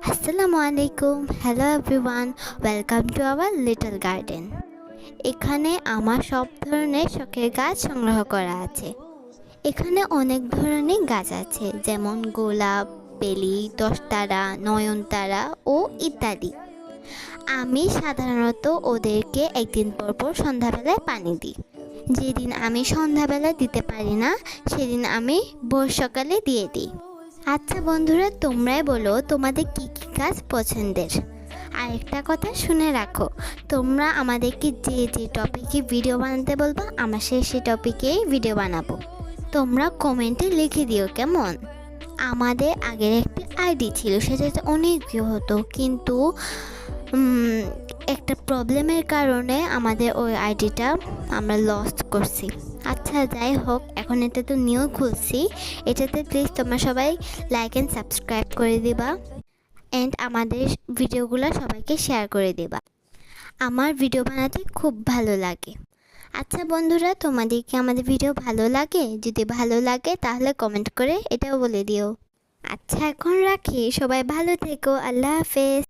আসসালামু আলাইকুম, hello everyone, welcome to our little garden. এখানে আমার সব ধরনের শখের গাছ সংগ্রহ করা আছে। এখানে অনেক ধরনের গাছ আছে, যেমন গোলাপ, বেলি, দশতারা, নয়নতারা ও ইত্যাদি। আমি সাধারণত ওদেরকে একদিন পর পর সন্ধ্যাবেলায় পানি দিই। যেদিন আমি সন্ধ্যাবেলা দিতে পারি না, সেদিন আমি ভোর সকালে দিয়ে দিই। আচ্ছা বন্ধুরা, তোমরাই বলো তোমাদের কী কী গাছ পছন্দের। আর একটা কথা শুনে রাখো, তোমরা আমাদেরকে যে যে টপিকে ভিডিও বানাতে বলবো, আমরা সেই টপিকেই ভিডিও বানাবো। তোমরা কমেন্টে লিখে দিও কেমন। আমাদের আগের একটি আইডি ছিল, সেটাতে অনেক ভিউ হতো, কিন্তু একটা প্রবলেমের কারণে আমাদের ওই আইডিটা আমরা লস্ট করছি। আচ্ছা যাই হোক, এখন এটা তো নিউ খুলছি, এটাতে প্লিজ তোমরা সবাই লাইক অ্যান্ড সাবস্ক্রাইব করে দিবা অ্যান্ড আমাদের ভিডিওগুলো সবাইকে শেয়ার করে দিবা। আমার ভিডিও বানাতে খুব ভালো লাগে। আচ্ছা বন্ধুরা, তোমাদেরকে আমাদের ভিডিও ভালো লাগে? যদি ভালো লাগে তাহলে কমেন্ট করে এটাও বলে দিও। আচ্ছা এখন রাখি, সবাই ভালো থেকো, আল্লাহ হাফেজ।